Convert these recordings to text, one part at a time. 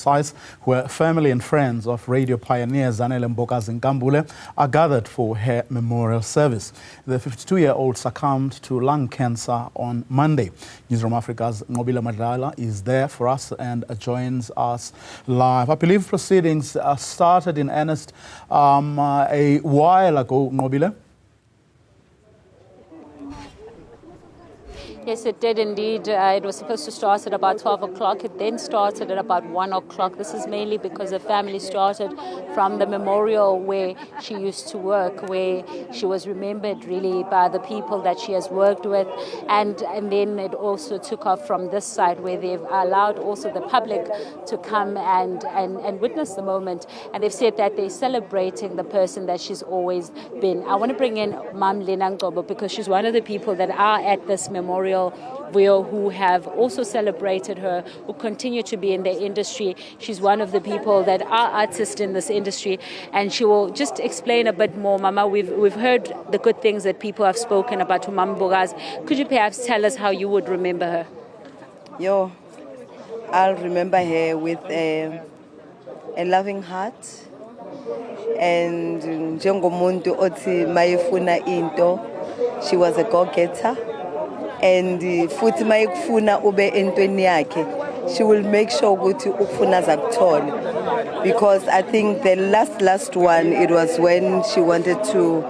precise, where family and friends of radio pioneer Zanele Mbokazi-Nkambule are gathered for her memorial service. The 52-year-old succumbed to lung cancer on Monday. Newzroom Afrika's Nqobile Madlala is there for us and joins us live. I believe proceedings started in earnest a while ago, Nqobile. Yes, it did indeed. It was supposed to start at about 12 o'clock. It then started at about 1 o'clock. This is mainly because the family started from the memorial where she used to work, where she was remembered really by the people that she has worked with. And then it also took off from this side where they've allowed also the public to come and witness the moment. And they've said that they're celebrating the person that she's always been. I want to bring in Mam Lena Nqobile because she's one of the people that are at this memorial who have also celebrated her, who continue to be in the industry. She's one of the people that are artists in this industry, and she will just explain a bit more. Mama, we've heard the good things that people have spoken about Mama Mbokazi. Could you perhaps tell us how you would remember her? I'll remember her with a loving heart, and njengomuntu othi mayefuna into, she was a go-getter. And futhi mayekufuna ube entweni yakhe, she will make sure ukuthi ukufuna zakuthole. Because I think the last one, it was when she wanted to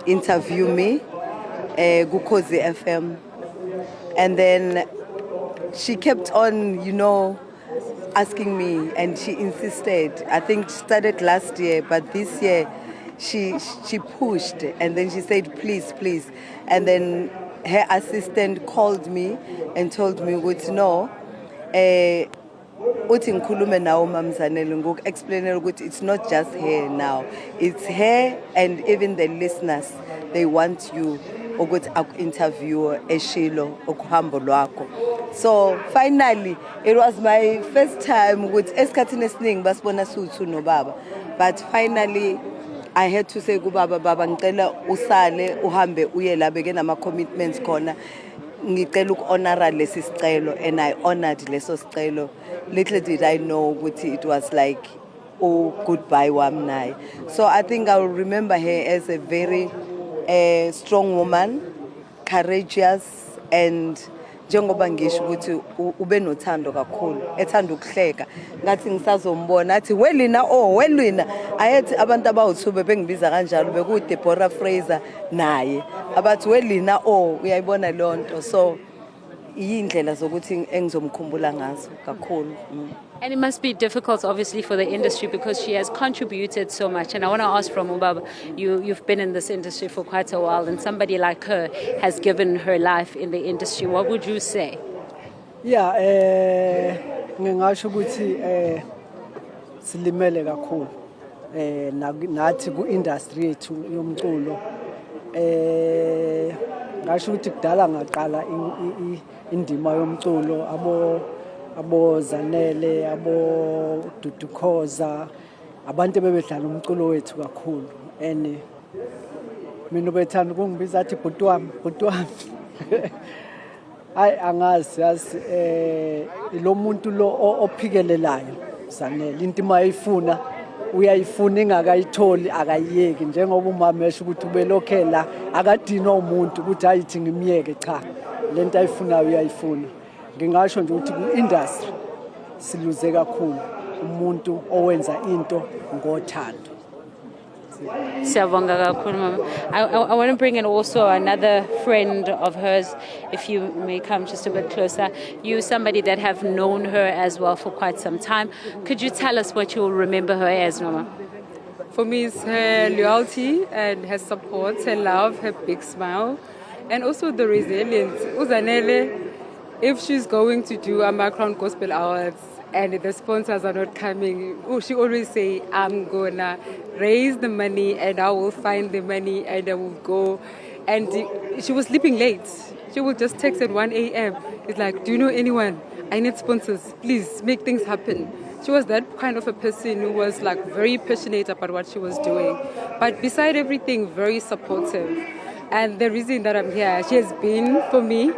interview me, Gukozi FM, and then she kept on, asking me, and she insisted. I think started last year, but this year she pushed, and then she said, please. And then her assistant called me and told me, no, uthi ngikhulume nawo Mam Zanele ngoku-explainela ukuthi it's not just her now, it's her and even the listeners. They want you ukuthi aku-interview eShilo ukuhambo lwakho. So finally it was my first time ukuthi esikhathini esiningi basibona suthu nobaba, but finally I had to say kubaba, baba ngicela usale uhambe uye la bekenama commitments khona, ngicela uku-honora lesi sicelo, and I honored leso sicelo. Little did I know ukuthi it was like goodbye wami naye. So I think I will remember her as a very strong woman, courageous, and njengoba ngisho ukuthi ube nothando kakhulu, ethanda ukuhleka. Ngathi ngisazombona athi welina welina, ayethi abantu abawuthube bengibiza kanjalo beku Deborah Fraser naye abathi welina uyayibona lonto. So iyindlela zokuthi engizomkhumbula ngazo kakhulu. And it must be difficult, obviously, for the industry because she has contributed so much. And I want to ask from Ubaba, you've been in this industry for quite a while, and somebody like her has given her life in the industry. What would you say? Yeah, ngingasho ukuthi silimele kakhulu nathi ku-industry yethu yomculo. Ngasho ukuthi kudala ngaqala indima yomculo abo Zanele, abo Dudukhoza, abantu bebedlala umculo wethu kakhulu. And mina bethanda ukungibiza athi bhuti wami. Hayi angazi yazi lo muntu lo ophikelelayo Zanele, into mayifuna uyayifuna ingakayitholi akayiyeki, njengoba umama esho ukuthi ubelokhela akadinwa umuntu ukuthi ayithi ngimiyeke, cha, lento ayifunayo uyayifuna. Ngingasho nje ukuthi ku-industry siluze kakhulu umuntu owenza into ngothando. Siyabonga kakhulu, Mama. I want to bring in also another friend of hers, if you may come just a bit closer. You, somebody that have known her as well for quite some time. Could you tell us what you'll remember her as, Mama? For me, it's her loyalty and her support, her love, her big smile, and also the resilience. Zanele, if she's going to do a Crown Gospel Awards and the sponsors are not coming, she always say, I'm gonna raise the money and I will find the money and I will go. And she was sleeping late. She will just text at 1 a.m. It's like, do you know anyone? I need sponsors. Please make things happen. She was that kind of a person who was like very passionate about what she was doing. But beside everything, very supportive. And the reason that I'm here, she has been for me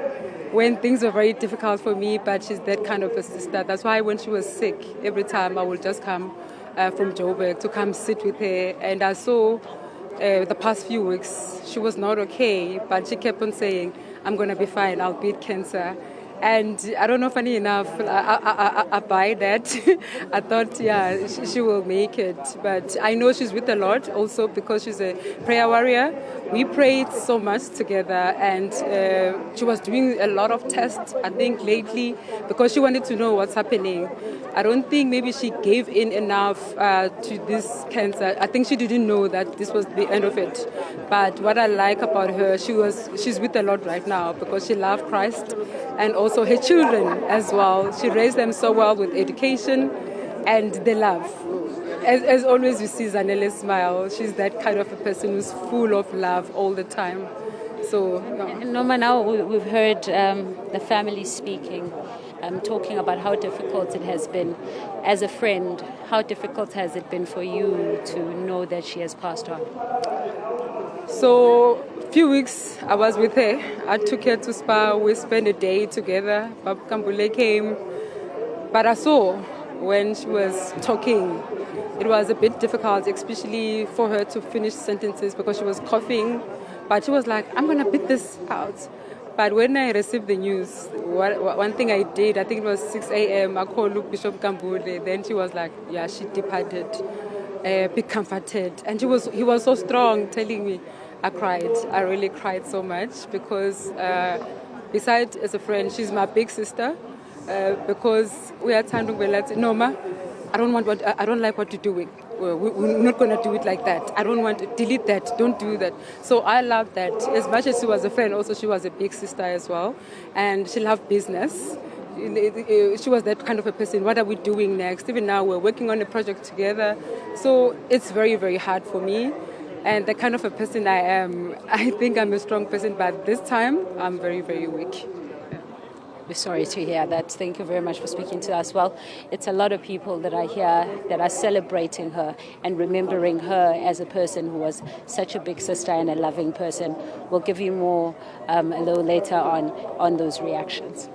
when things were very difficult for me, but she's that kind of a sister. That's why when she was sick, every time I would just come from Joburg to come sit with her. And I saw the past few weeks, she was not okay, but she kept on saying, I'm going to be fine, I'll beat cancer. And I don't know, funny enough, I buy that. I thought, yeah, she will make it. But I know she's with the Lord also because she's a prayer warrior. We prayed so much together, and she was doing a lot of tests, I think, lately, because she wanted to know what's happening. I don't think maybe she gave in enough to this cancer. I think she didn't know that this was the end of it. But what I like about her, she's with the Lord right now because she loved Christ, and also her children as well. She raised them so well with education and the love. As always, you see Zanele smile. She's that kind of a person who's full of love all the time. So, yeah. Noma, now we've heard the family speaking, talking about how difficult it has been. As a friend, how difficult has it been for you to know that she has passed on? So, a few weeks I was with her. I took her to Spa. We spent a day together. Nkambule came. But I saw when she was talking, it was a bit difficult, especially for her to finish sentences because she was coughing. But she was like, I'm going to beat this out. But when I received the news, one thing I did, I think it was 6 a.m., I called Bishop Nkambule. Then she was like, yeah, she departed. Be comforted. And he was so strong, telling me. I cried. I really cried so much because besides as a friend, she's my big sister. Because we are trying to no, ma, I don't like what you're doing. We're not going to do it like that. I don't want to delete that. Don't do that. So I love that. As much as she was a friend, also she was a big sister as well. And she loved business. She was that kind of a person. What are we doing next? Even now, we're working on a project together. So it's very, very hard for me. And the kind of a person I am, I think I'm a strong person, but this time I'm very, very weak. We're sorry to hear that. Thank you very much for speaking to us. Well, it's a lot of people that are here that are celebrating her and remembering her as a person who was such a big sister and a loving person. We'll give you more a little later on those reactions.